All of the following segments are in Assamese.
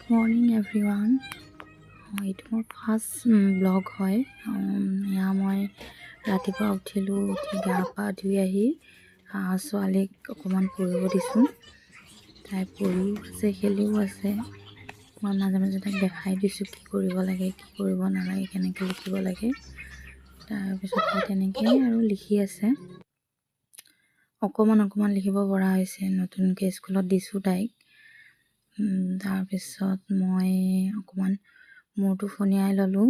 Morning everyone. এইটো মোৰ ফাৰ্ষ্ট ব্লগ হয়। এয়া মই ৰাতিপুৱা উঠিলোঁ, উঠি গা পা ধুই আহি ছোৱালীক অকণমান পঢ়িব দিছোঁ। তাই পঢ়িও আছে, খেলিও আছে। মই মাজে মাজে তাইক দেখাই দিছোঁ কি কৰিব লাগে, কি কৰিব নালাগে, কেনেকৈ লিখিব লাগে। তাৰপিছত তাই তেনেকেই আৰু লিখি আছে। অকণমান লিখিব পৰা হৈছে। নতুনকৈ স্কুলত দিছোঁ তাইক। তাৰপিছত মই অকণমান মূৰটো ফনিয়াই ল'লোঁ।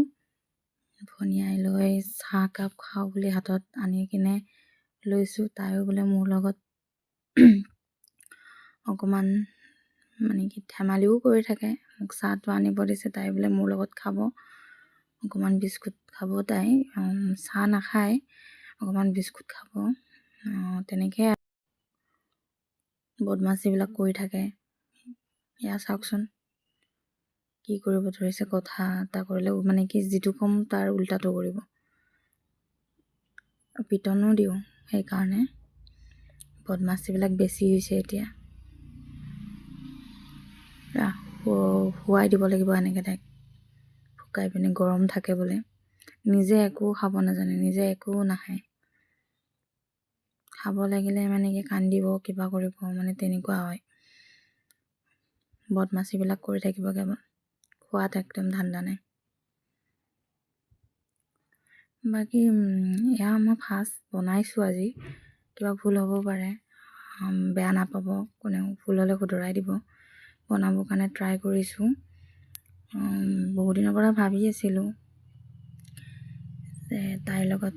ফনিয়াই লৈ চাহ কাপ খাওঁ বুলি হাতত আনি কিনে লৈছোঁ। তাইও বোলে মোৰ লগত অকণমান মানে কি ধেমালিও কৰি থাকে। মোক চাহটো আনিব দিছে, তাই বোলে মোৰ লগত খাব। অকণমান বিস্কুট খাব তাই। চাহ নাখায়, অকণমান বিস্কুট খাব। তেনেকৈ বদমাচিবিলাক কৰি থাকে। এয়া চাওকচোন কি কৰিব ধৰিছে। কথা এটা কৰিলে মানে কি যিটো ক'ম তাৰ উল্টাটো কৰিব। পিটনো দিওঁ, সেইকাৰণে বদমাচিবিলাক বেছি হৈছে এতিয়া। শুৱাই দিব লাগিব এনেকৈ তাইক শুকাই পিনে। গৰম থাকে বোলে, নিজে একো খাব নাজানে, নিজে একো নাখায়। খাব লাগিলে মানে কি কান্দিব, কিবা কৰিব, মানে তেনেকুৱা হয়। বদমাচিবিলাক কৰি থাকিব কেৱল, খোৱাত একদম ধান্দা নাই। বাকী এয়া মই ফাৰ্ষ্ট বনাইছোঁ আজি। কিবা ভুল হ'ব পাৰে, বেয়া নাপাব কোনেও। ভুল হ'লে শুধৰাই দিব। বনাবৰ কাৰণে ট্ৰাই কৰিছোঁ। বহু দিনৰ পৰা ভাবি আছিলোঁ যে তাইৰ লগত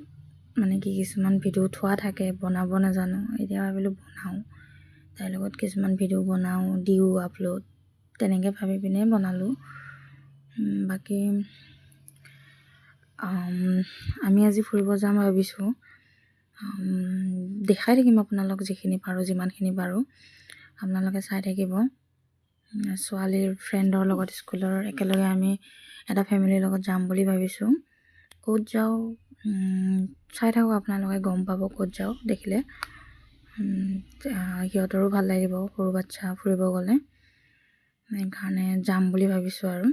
মানে কি কিছুমান ভিডিঅ' থোৱা থাকে, বনাব নাজানো। এতিয়া ভাবিলোঁ বনাওঁ, তাইৰ লগত কিছুমান ভিডিঅ' বনাওঁ, দিওঁ আপলোড, তেনেকৈ ভাবি পিনে বনালোঁ। বাকী আমি আজি ফুৰিব যাম ভাবিছোঁ। দেখাই থাকিম আপোনালোক যিখিনি পাৰোঁ, যিমানখিনি পাৰোঁ আপোনালোকে চাই থাকিব। ছোৱালীৰ ফ্ৰেণ্ডৰ লগত স্কুলৰ একেলগে আমি এটা ফেমিলিৰ লগত যাম বুলি ভাবিছোঁ। ক'ত যাওঁ চাই থাকক আপোনালোকে, গম পাব ক'ত যাওঁ দেখিলে। সিহঁতৰো ভাল লাগিব, সৰু বাচ্চা ফুৰিব গ'লে। সেইকাৰণে যাম বুলি ভাবিছোঁ আৰু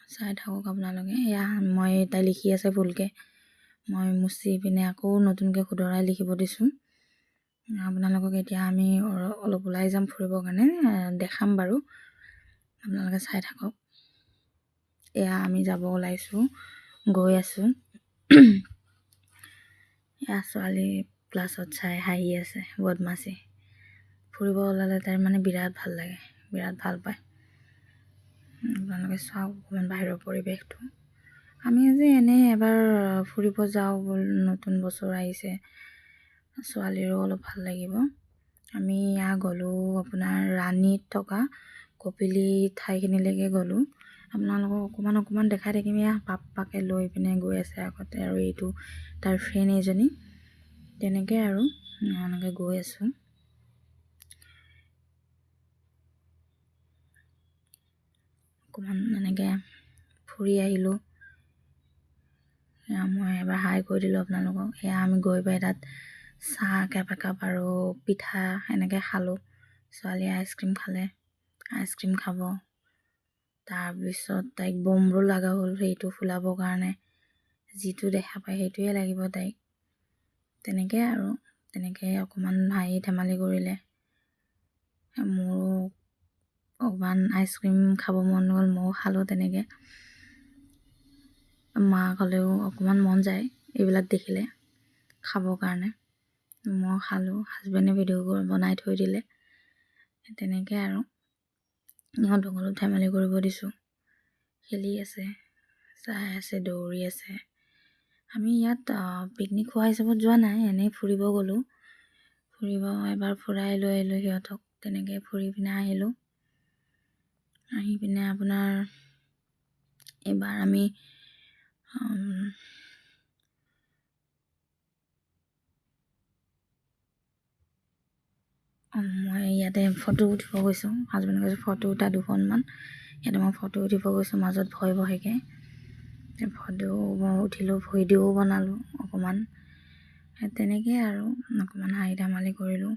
চাই থাকক আপোনালোকে। এয়া মই তাই লিখি আছে ভুলকৈ, মই মুচি পিনে আকৌ নতুনকৈ শুধৰাই লিখিব দিছোঁ। আপোনালোকক এতিয়া আমি অলপ ওলাই যাম ফুৰিবৰ কাৰণে, দেখাম বাৰু, আপোনালোকে চাই থাকক। এয়া আমি যাব ওলাইছোঁ, গৈ আছোঁ। এয়া ছোৱালী ক্লাছত চাই হাঁহি আছে, বদমাচি। ফুৰিব ওলালে তাইৰ মানে বিৰাট ভাল লাগে, বিৰাট ভাল পায়। আপোনালোকে চাওক অকণমান বাহিৰৰ পৰিৱেশটো। আমি আজি এনেই এবাৰ ফুৰিব যাওঁ, নতুন বছৰ আহিছে, ছোৱালীৰো অলপ ভাল লাগিব। আমি এয়া গ'লোঁ আপোনাৰ ৰাণীত থকা কপিলি ঠাইখিনিলৈকে গ'লোঁ। আপোনালোকক অকণমান দেখাই থাকিম। এয়া পাপাকে লৈ পিনে গৈ আছে আগতে, আৰু এইটো তাৰ ফ্ৰেণ্ড এজনী। তেনেকৈ আৰু এনেকৈ গৈ আছোঁ। অকণমান এনেকৈ ফুৰি আহিলোঁ। মই এবাৰ হাই কৰি দিলোঁ আপোনালোকক। এয়া আমি গৈ পাই তাত চাহ একাপ আৰু পিঠা এনেকৈ খালোঁ। ছোৱালীয়ে আইচক্ৰীম খালে, আইচক্ৰীম খাব। তাৰপিছত তাইক বমবোৰ লগা হ'ল, সেইটো ফুলাবৰ কাৰণে। যিটো দেখা পায় সেইটোৱে লাগিব তাইক। তেনেকৈ আৰু তেনেকৈ অকণমান হাঁহি ধেমালি কৰিলে। মোৰো অকণমান আইচক্ৰীম খাব মন গ'ল, ময়ো খালোঁ তেনেকৈ। মাক হ'লেও অকণমান মন যায় এইবিলাক দেখিলে খাবৰ কাৰণে। মই খালোঁ, হাজবেণ্ডে ভিডিঅ' বনাই থৈ দিলে। তেনেকৈ আৰু ইহঁতক অলপ ধেমালি কৰিব দিছোঁ। খেলি আছে, চাই আছে, দৌৰি আছে। আমি ইয়াত পিকনিক খোৱা হিচাপত যোৱা নাই, এনেই ফুৰিব গ'লোঁ। ফুৰিব এবাৰ ফুৰাই লৈ আহিলোঁ সিহঁতক। তেনেকৈ ফুৰি পিনে আহিলোঁ। আহি পিনে আপোনাৰ এইবাৰ আমি মই ইয়াতে ফটো উঠিব গৈছোঁ। হাজবেণ্ডে কৈছোঁ ফটো উঠা দুখনমান। ইয়াতে মই ফটো উঠিব গৈছোঁ, মাজত ভয়কৈ। ফটো মই উঠিলোঁ, ভিডিঅ'ও বনালোঁ অকণমান। তেনেকৈ আৰু অকণমান হাঁহি ধেমালি কৰিলোঁ।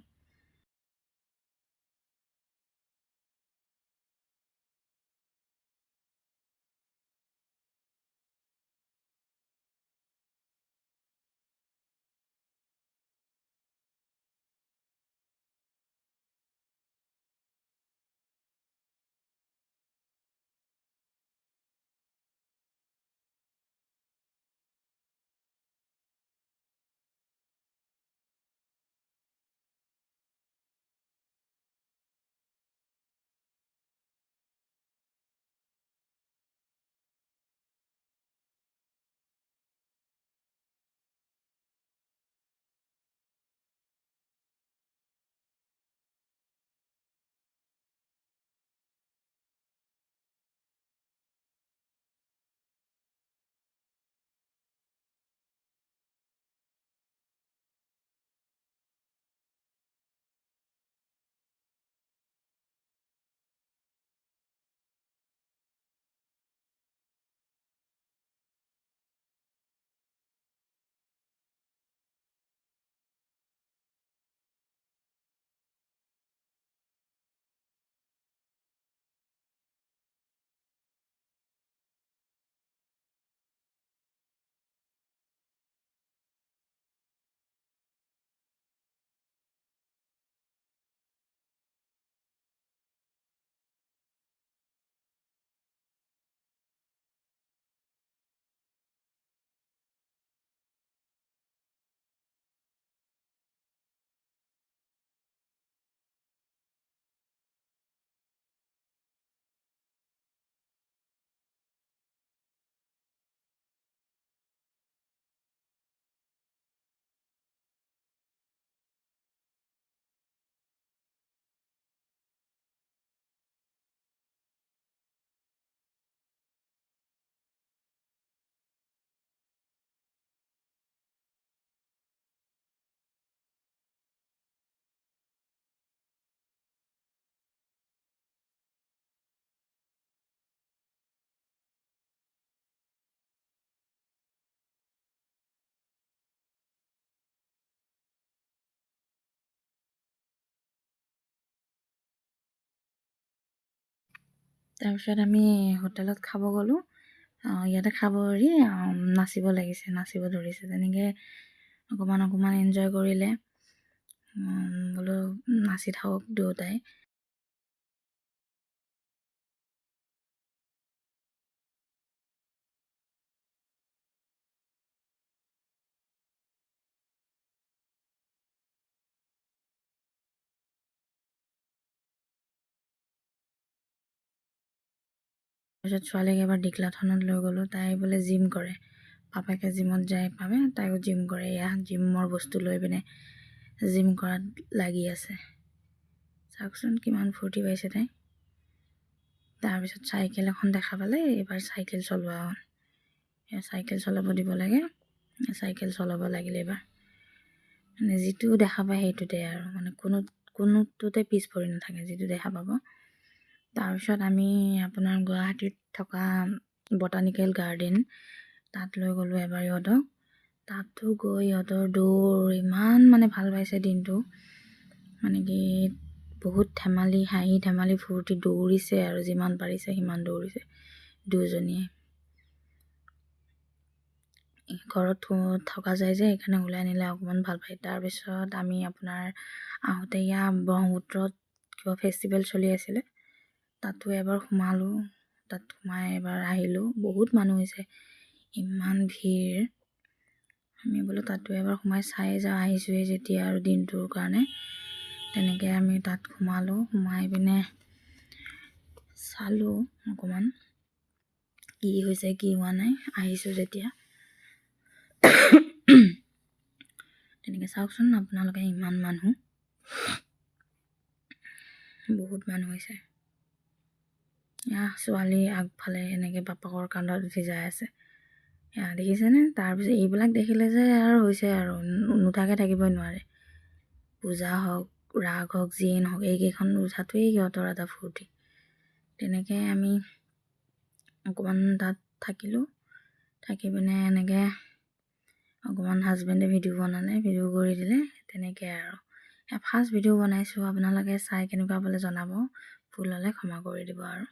তাৰপিছত আমি হোটেলত খাব গ'লোঁ। ইয়াতে খাব এৰি নাচিব লাগিছে, নাচিব ধৰিছে। তেনেকৈ অকণমান এনজয় কৰিলে। বোলো নাচি থাকক দুয়োটাই। তাৰপিছত ছোৱালীক এবাৰ দীঘলাথনত লৈ গ'লোঁ। তাই বোলে জিম কৰে, পাপাকে জিমত যায় পাবে, তাইও জিম কৰে। এয়া জিমৰ বস্তু লৈ পিনে জিম কৰাত লাগি আছে। চাওকচোন কিমান ফূৰ্তি পাইছে তাই। তাৰপিছত চাইকেল এখন দেখা পালে, এইবাৰ চাইকেল চলোৱা হ'ল। চাইকেল চলাব দিব লাগে, চাইকেল চলাব লাগিলে এইবাৰ। মানে যিটো দেখা পায় সেইটোতে আৰু মানে কোনোটোতে পিছ পৰি নাথাকে, যিটো দেখা পাব। তাৰপিছত আমি আপোনাৰ গুৱাহাটীত থকা বটানিকেল গাৰ্ডেন তাত লৈ গ'লোঁ এবাৰ ইহঁতক। তাতো গৈ ইহঁতৰ দৌৰ ইমান মানে ভাল পাইছে দিনটো। মানে কি বহুত ধেমালি, হাঁহি ধেমালি ফূৰ্তি দৌৰিছে আৰু যিমান পাৰিছে সিমান দৌৰিছে দুয়োজনীয়ে। ঘৰত থকা যায় যে সেইকাৰণে ওলাই নিলে অকণমান ভাল পায়। তাৰপিছত আমি আপোনাৰ আহোঁতে ইয়াত ব্ৰহ্মপুত্ৰত কিবা ফেষ্টিভেল চলি আছিলে, তাতো এবাৰ সোমালোঁ। তাত সোমাই এবাৰ আহিলোঁ। বহুত মানুহ হৈছে, ইমান ভিৰ। আমি বোলো তাতো এবাৰ সোমাই চাই যাওঁ, আহিছোঁৱে যেতিয়া আৰু দিনটোৰ কাৰণে। তেনেকৈ আমি তাত সোমালোঁ। সোমাই পিনে চালোঁ অকণমান কি হৈছে কি হোৱা নাই, আহিছোঁ যেতিয়া। তেনেকৈ চাওকচোন আপোনালোকে, ইমান মানুহ, বহুত মানুহ হৈছে। ছোৱালী আগফালে এনেকৈ বাপেকৰ কান্ধত উঠি যাই আছে, দেখিছেনে? তাৰপিছত এইবিলাক দেখিলে যে আৰু হৈছে আৰু নুঠাকৈ থাকিবই নোৱাৰে। পূজা হওক, ৰাগ হওক, যিয়ে নহওক, এইকেইখন উঠাটোৱেই সিহঁতৰ এটা ফূৰ্তি। তেনেকৈ আমি অকণমান তাত থাকিলোঁ। থাকি পিনে এনেকৈ অকণমান হাজবেণ্ডে ভিডিঅ' বনালে, ভিডিঅ' কৰি দিলে। তেনেকৈ আৰু ফাৰ্ষ্ট ভিডিঅ' বনাইছোঁ। আপোনালোকে চাই কেনেকুৱা পালে জনাব, ভুল হ'লে ক্ষমা কৰি দিব আৰু।